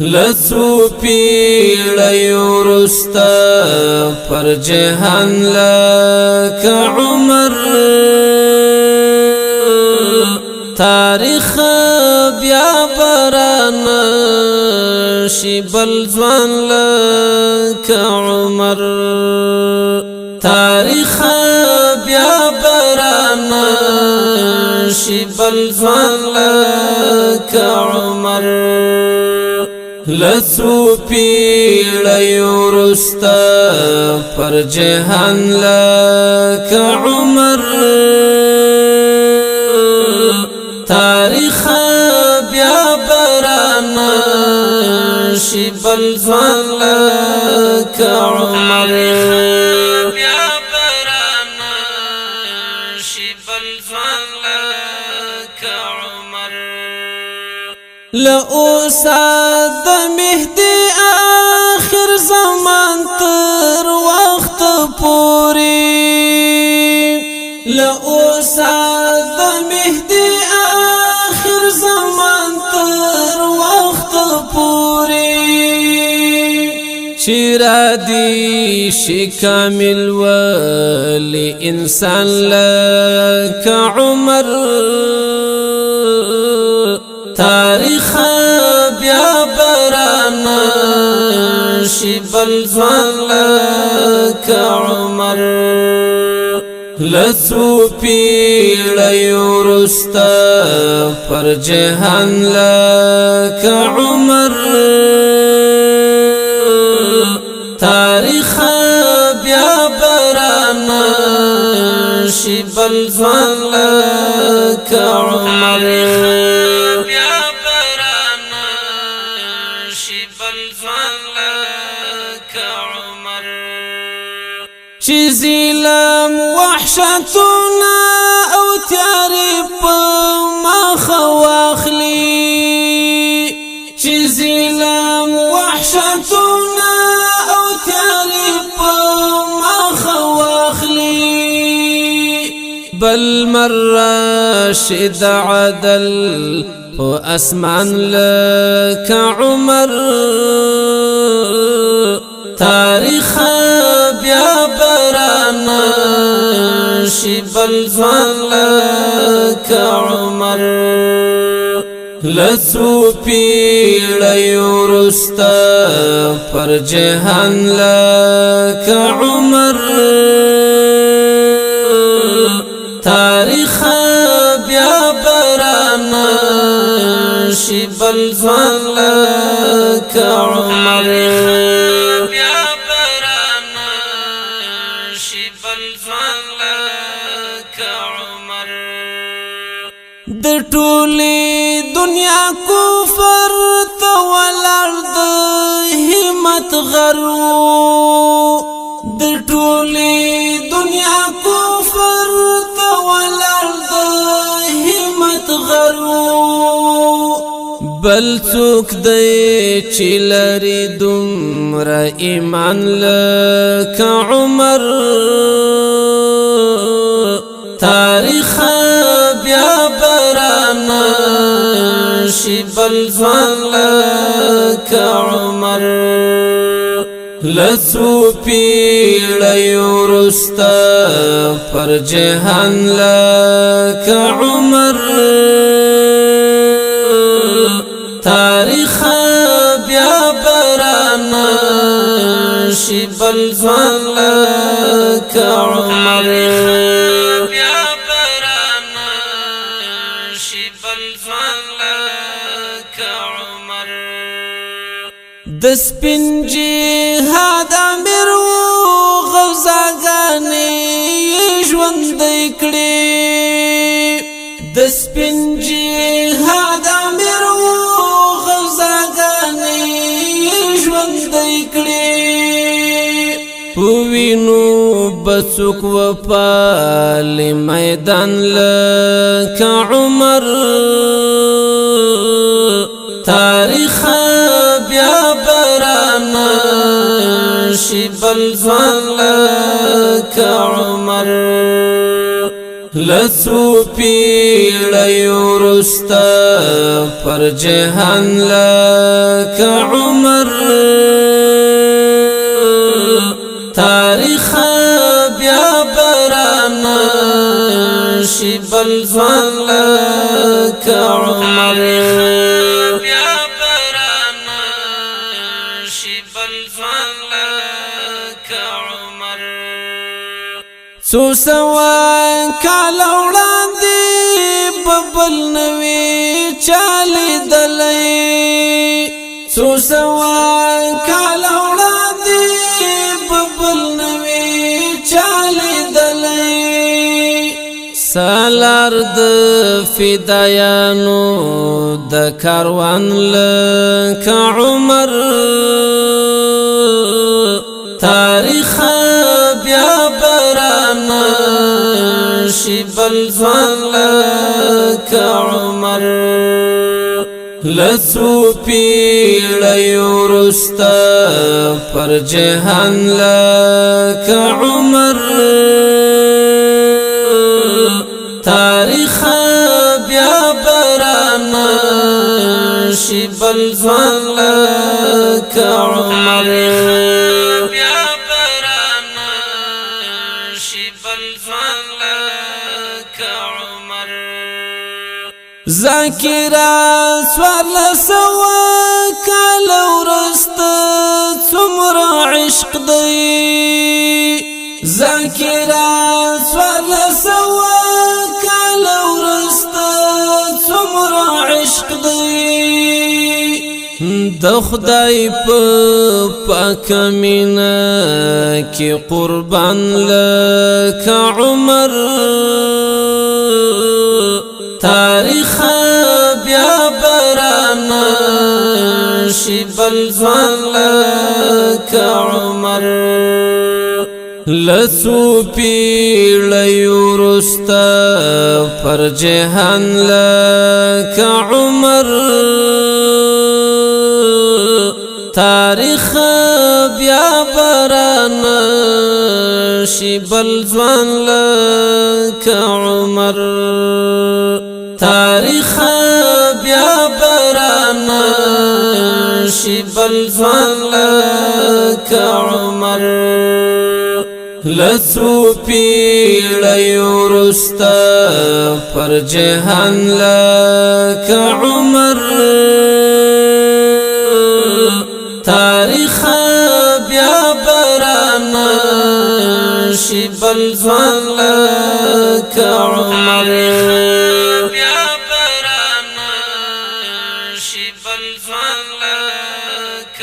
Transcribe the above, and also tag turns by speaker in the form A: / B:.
A: لسو پیڑیو رستا پر جہان لک عمر تاریخ بیا بران شی بل ځوان لک عمر تاریخ بیا بران شی بل ځوان لک عمر لسو پیڑیو رستا پر جہان لک عمر تاریخ بیا بران شی بل ځوان لک عمر لأوسا د مهدی آخر زمان تر وقت پوری لأوسا د مهدی آخر زمان تر وقت پوری چرا دی شی کامل ولی انسان لک عمر تاریخ بیا بران شی بل ځوان لک عمر لسو پیڑیو رستا پر جہان لک عمر تاریخ بیا بران شی بل ځوان لک عمر چی ظلم وحشتنا او تیاری پا مخ واخلی چی ظلم وحشتنا او تیاری پا مخ واخلی بل مرشد عدل پا اسمان لک عمر تاریخ بیا بران شی بل ځوان لک عمر لسو پیڑیو رستا پر جہان لک عمر تاریخ بیا بران شی بل ځوان لک عمر د ټولې دنیا کفر ته ولاړ د همت غرو د ټولې دنیا کفر ته ولاړ د همت غرو بل څوک دی چې لري دومره ایمان لک عمر تاریخ بیا بران شی بل ځوان لک عمر لسو پیڑیو رستا پر جہان لک عمر تاریخ بیا بران شی بل ځوان لک عمر د سپین جهاد امیر و غوزاګانې ژوند کړې د سپین جهاد امیر و غوزاګانې ژوند کړې پوینو بڅوک و پال میدان لک عمر تاریخ بیا بران شی بل ځوان لک عمر لسو پیړیو رستا پر جهان لک عمر تاریخ بیا برانا شي بل ځوان لک عمر بیا برانا شي بل ځوان لک عمر څو سوا کال وړاندې ببل نوي چالي دلې څو سوا کال وړاندې ببل نوي چالي دلې سالار د فدایانو د کاروان لک عمر تاریخ بیا برانا شي بل ځوان لک عمر لسو پیړیو رستا پر جهان لک عمر تاریخ بیا برانا شي بل ځوان لک عمر بیا برانا شي بل ځوان لک عمر ذاکرا سوال سوا کال ورست څومره عشق دی ذاکرا سوال سوا کال ورست څومره عشق دی د خدای په پاک مینا کې قربان لک عمر تاریخ بیا برانا شي بل ځوان لک عمر لسو پیړیو رستا پر جهان لک عمر تاریخ بیا برانا شي بل ځوان لک عمر تاریخ بیا برانا شي بل ځوان لک عمر لسو پیړیو رستا پر جهان لک عمر تاریخ بیا برانا شي بل ځوان لک عمر بیا برانا شي بل ځوان لک